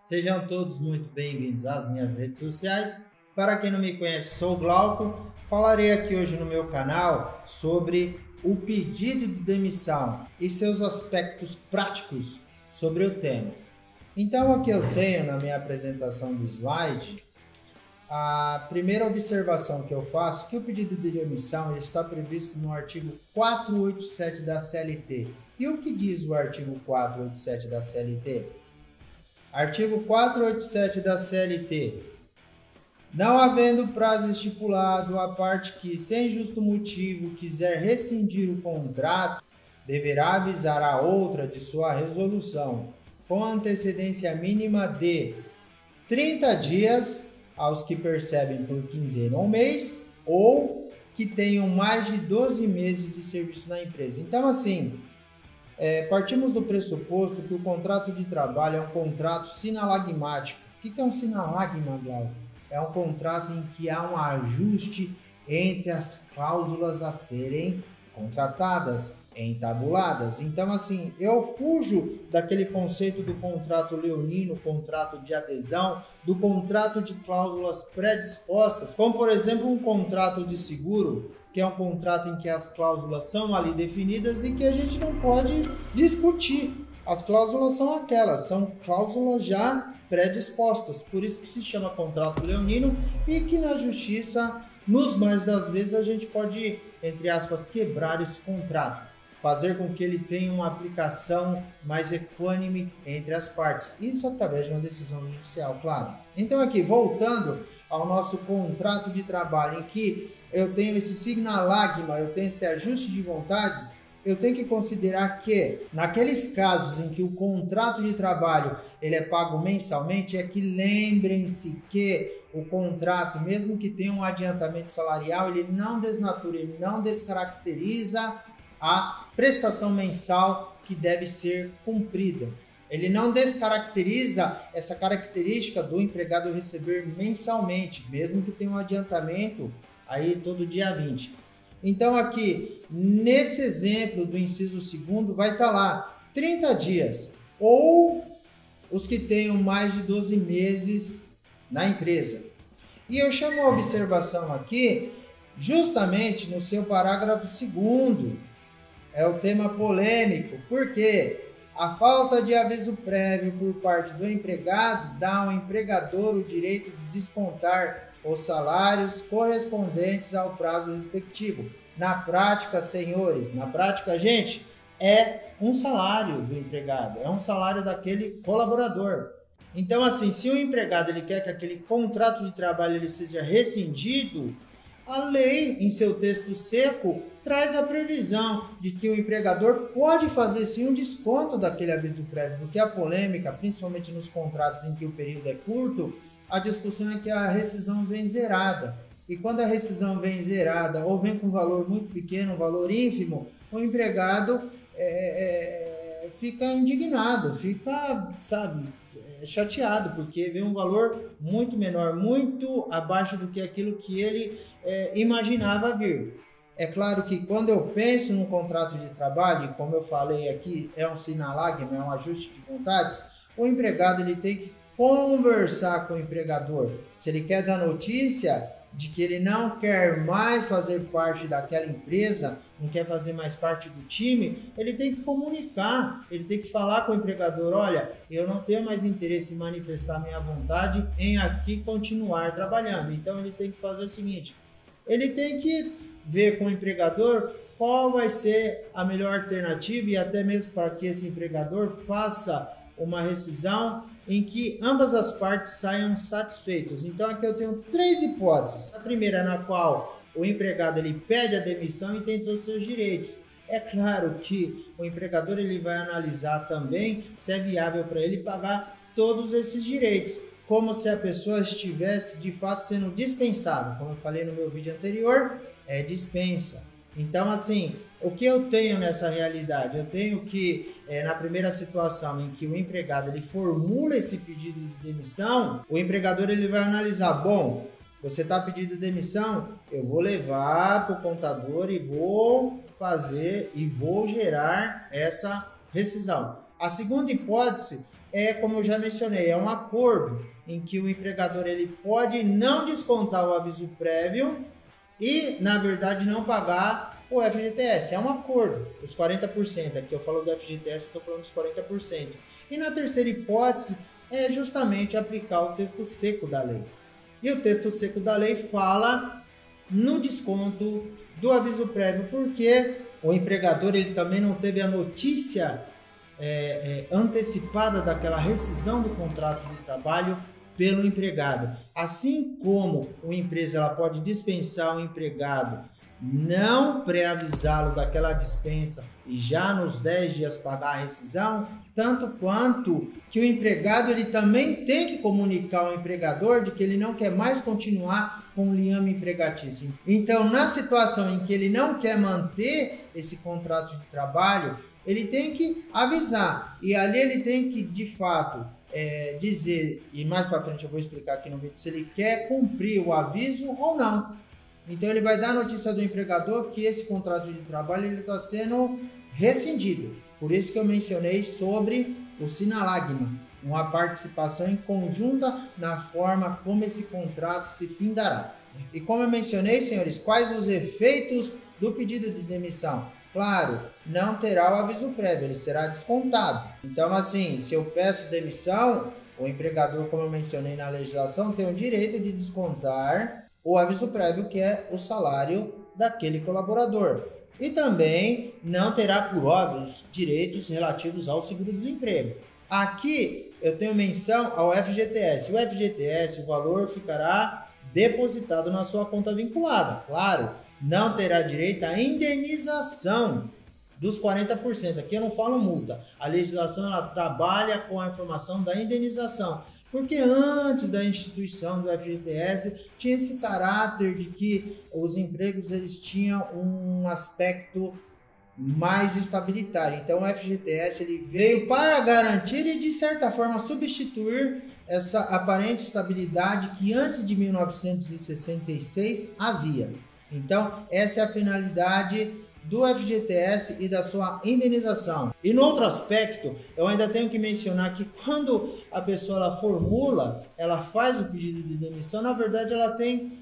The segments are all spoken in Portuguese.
Sejam todos muito bem-vindos às minhas redes sociais. Para quem não me conhece, sou o Glauco. Falarei aqui hoje no meu canal sobre o pedido de demissão e seus aspectos práticos sobre o tema. Então, aqui eu tenho na minha apresentação do slide a primeira observação que eu faço, que o pedido de demissão está previsto no artigo 487 da CLT. E o que diz o artigo 487 da CLT? Artigo 487 da CLT. Não havendo prazo estipulado, a parte que, sem justo motivo, quiser rescindir o contrato, deverá avisar a outra de sua resolução, com antecedência mínima de 30 dias aos que percebem por quinzena ou mês, ou que tenham mais de 12 meses de serviço na empresa. Então, assim, partimos do pressuposto que o contrato de trabalho é um contrato sinalagmático. O que é um sinalagma, Glauco? É um contrato em que há um ajuste entre as cláusulas a serem contratadas, entabuladas. Então, assim, eu fujo daquele conceito do contrato leonino, contrato de adesão, do contrato de cláusulas predispostas, como, por exemplo, um contrato de seguro, que é um contrato em que as cláusulas são ali definidas e que a gente não pode discutir. As cláusulas são aquelas, são cláusulas já predispostas, por isso que se chama contrato leonino e que na justiça, nos mais das vezes, a gente pode, entre aspas, quebrar esse contrato, fazer com que ele tenha uma aplicação mais equânime entre as partes. Isso através de uma decisão judicial, claro. Então aqui, voltando ao nosso contrato de trabalho, em que eu tenho esse sinalagma, eu tenho esse ajuste de vontades, eu tenho que considerar que, naqueles casos em que o contrato de trabalho ele é pago mensalmente, é que lembrem-se que o contrato, mesmo que tenha um adiantamento salarial, ele não desnatura, ele não descaracteriza a prestação mensal que deve ser cumprida. Ele não descaracteriza essa característica do empregado receber mensalmente, mesmo que tenha um adiantamento aí todo dia 20. Então aqui, nesse exemplo do inciso 2º, vai estar lá 30 dias, ou os que tenham mais de 12 meses na empresa. E eu chamo a observação aqui, justamente no seu parágrafo 2º, é o tema polêmico, porque a falta de aviso prévio por parte do empregado dá ao empregador o direito de descontar os salários correspondentes ao prazo respectivo. Na prática, senhores, na prática, gente, é um salário do empregado, é um salário daquele colaborador. Então, assim, se o empregado ele quer que aquele contrato de trabalho ele seja rescindido, a lei, em seu texto seco, traz a previsão de que o empregador pode fazer sim um desconto daquele aviso prévio, porque a polêmica, principalmente nos contratos em que o período é curto, a discussão é que a rescisão vem zerada. E quando a rescisão vem zerada ou vem com um valor muito pequeno, um valor ínfimo, o empregado fica indignado, fica, sabe, chateado, porque vem um valor muito menor, muito abaixo do que aquilo que ele imaginava vir. É claro que quando eu penso no contrato de trabalho, como eu falei aqui, é um sinalagma, é um ajuste de vontades, o empregado ele tem que conversar com o empregador. Se ele quer dar notícia de que ele não quer mais fazer parte daquela empresa, não quer fazer mais parte do time, ele tem que comunicar, ele tem que falar com o empregador, olha, eu não tenho mais interesse em manifestar minha vontade em aqui continuar trabalhando. Então ele tem que fazer o seguinte, ele tem que ver com o empregador qual vai ser a melhor alternativa e até mesmo para que esse empregador faça uma rescisão em que ambas as partes saiam satisfeitas. Então aqui eu tenho 3 hipóteses. A primeira, na qual o empregado ele pede a demissão e tem todos os seus direitos. É claro que o empregador ele vai analisar também se é viável para ele pagar todos esses direitos, como se a pessoa estivesse de fato sendo dispensada. Como eu falei no meu vídeo anterior, é dispensa. Então, assim, o que eu tenho nessa realidade? Eu tenho que, na primeira situação em que o empregado ele formula esse pedido de demissão, o empregador ele vai analisar, bom, você está pedindo demissão, eu vou levar para o contador e vou fazer e vou gerar essa rescisão. A segunda hipótese é, como eu já mencionei, é um acordo em que o empregador ele pode não descontar o aviso prévio e, na verdade, não pagar o FGTS. É um acordo, os 40%. Aqui eu falo do FGTS, eu estou falando dos 40%. E na terceira hipótese, é justamente aplicar o texto seco da lei. E o texto seco da lei fala no desconto do aviso prévio, porque o empregador ele também não teve a notícia antecipada daquela rescisão do contrato de trabalho pelo empregado. Assim como uma empresa ela pode dispensar o empregado, não pré-avisá-lo daquela dispensa e já nos 10 dias pagar a rescisão, tanto quanto que o empregado ele também tem que comunicar ao empregador de que ele não quer mais continuar com o liame empregatício. Então, na situação em que ele não quer manter esse contrato de trabalho, ele tem que avisar e ali ele tem que, de fato, dizer, e mais para frente eu vou explicar aqui no vídeo, se ele quer cumprir o aviso ou não. Então ele vai dar a notícia do empregador que esse contrato de trabalho está sendo rescindido. Por isso que eu mencionei sobre o sinalagma, uma participação em conjunta na forma como esse contrato se findará. E como eu mencionei, senhores, quais os efeitos do pedido de demissão? Claro, não terá o aviso prévio, ele será descontado. Então, assim, se eu peço demissão, o empregador, como eu mencionei na legislação, tem o direito de descontar o aviso prévio, que é o salário daquele colaborador. E também não terá, por óbvio, os direitos relativos ao seguro-desemprego. Aqui eu tenho menção ao FGTS. O FGTS, o valor ficará depositado na sua conta vinculada. Claro, não terá direito à indenização dos 40%. Aqui eu não falo multa. A legislação ela trabalha com a informação da indenização. Porque antes da instituição do FGTS tinha esse caráter de que os empregos eles tinham um aspecto mais estabilitário. Então o FGTS ele veio para garantir e de certa forma substituir essa aparente estabilidade que antes de 1966 havia. Então essa é a finalidade do FGTS e da sua indenização. E no outro aspecto, eu ainda tenho que mencionar que quando a pessoa ela formula, ela faz o pedido de demissão, na verdade ela tem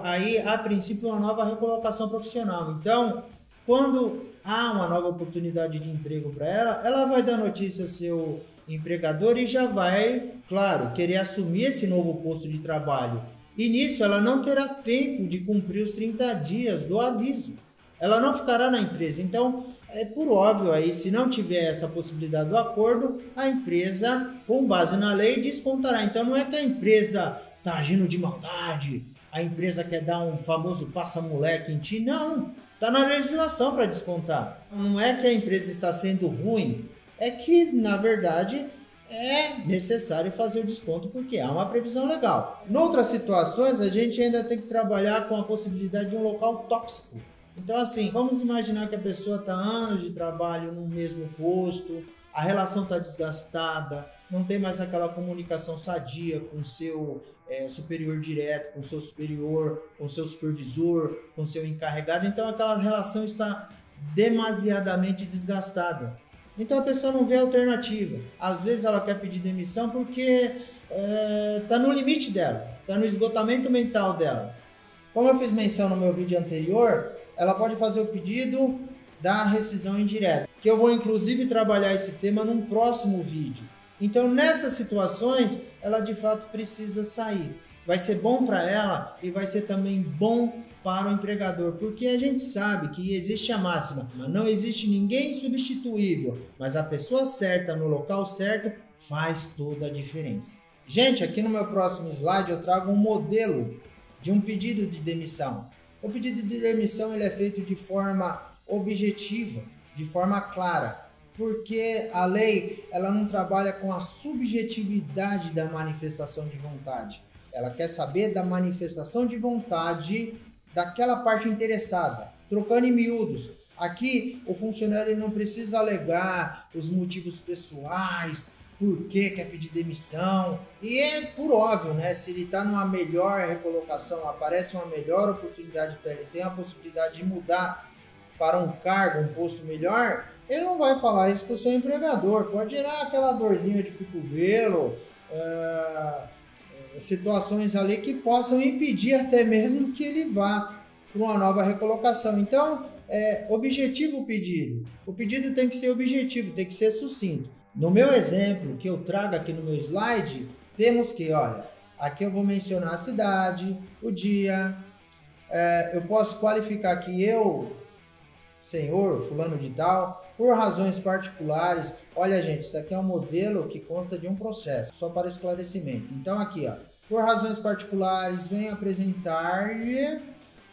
aí a princípio uma nova recolocação profissional. Então, quando há uma nova oportunidade de emprego para ela, ela vai dar notícia ao seu empregador e já vai, claro, querer assumir esse novo posto de trabalho. E nisso ela não terá tempo de cumprir os 30 dias do aviso. Ela não ficará na empresa. Então, é por óbvio aí, se não tiver essa possibilidade do acordo, a empresa, com base na lei, descontará. Então, não é que a empresa está agindo de maldade, a empresa quer dar um famoso passa-moleque em ti. Não, está na legislação para descontar. Não é que a empresa está sendo ruim, é que, na verdade, é necessário fazer o desconto porque há uma previsão legal. Em outras situações, a gente ainda tem que trabalhar com a possibilidade de um local tóxico. Então, assim, vamos imaginar que a pessoa está anos de trabalho no mesmo posto, a relação está desgastada, não tem mais aquela comunicação sadia com o seu superior direto, com o seu superior, com o seu supervisor, com o seu encarregado. Então, aquela relação está demasiadamente desgastada. Então, a pessoa não vê alternativa. Às vezes, ela quer pedir demissão porque está no limite dela, está no esgotamento mental dela. Como eu fiz menção no meu vídeo anterior, ela pode fazer o pedido da rescisão indireta, que eu vou inclusive trabalhar esse tema num próximo vídeo. Então, nessas situações, ela de fato precisa sair. Vai ser bom para ela e vai ser também bom para o empregador, porque a gente sabe que existe a máxima, não existe ninguém substituível, mas a pessoa certa no local certo faz toda a diferença. Gente, aqui no meu próximo slide eu trago um modelo de um pedido de demissão. O pedido de demissão ele é feito de forma objetiva, de forma clara, porque a lei ela não trabalha com a subjetividade da manifestação de vontade. Ela quer saber da manifestação de vontade daquela parte interessada, trocando em miúdos. Aqui o funcionário não precisa alegar os motivos pessoais, por que quer pedir demissão, e é por óbvio, né? Se ele está numa melhor recolocação, aparece uma melhor oportunidade para ele, tem a possibilidade de mudar para um cargo, um posto melhor, ele não vai falar isso para o seu empregador. Pode gerar aquela dorzinha de cotovelo, situações ali que possam impedir até mesmo que ele vá para uma nova recolocação. Então, objetivo o pedido. O pedido tem que ser objetivo, tem que ser sucinto. No meu exemplo, que eu trago aqui no meu slide, temos que, olha, aqui eu vou mencionar a cidade, o dia, eu posso qualificar que eu, senhor, fulano de tal, por razões particulares. Olha, gente, isso aqui é um modelo que consta de um processo, só para esclarecimento. Então, aqui, ó, por razões particulares, venho apresentar-lhe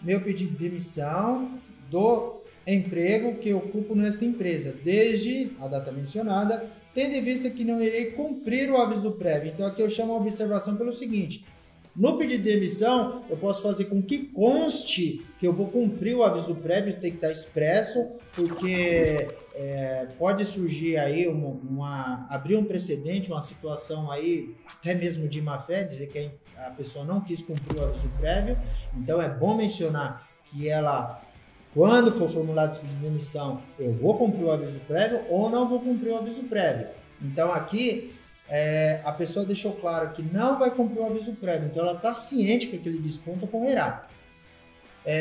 meu pedido de demissão do emprego que ocupo nesta empresa, desde a data mencionada, tendo em vista que não irei cumprir o aviso prévio. Então, aqui eu chamo a observação pelo seguinte: no pedido de demissão, eu posso fazer com que conste que eu vou cumprir o aviso prévio, tem que estar expresso, porque pode surgir aí abrir um precedente, uma situação aí, até mesmo de má fé, dizer que a pessoa não quis cumprir o aviso prévio. Então é bom mencionar que ela, quando for formulado esse pedido de demissão, eu vou cumprir o aviso prévio ou não vou cumprir o aviso prévio. Então aqui a pessoa deixou claro que não vai cumprir o aviso prévio, então ela está ciente que aquele desconto ocorrerá.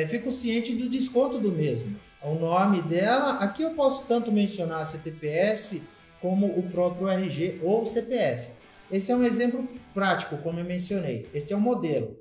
Fico ciente do desconto do mesmo. O nome dela, aqui eu posso tanto mencionar a CTPS como o próprio RG ou CPF. Esse é um exemplo prático, como eu mencionei. Esse é um modelo.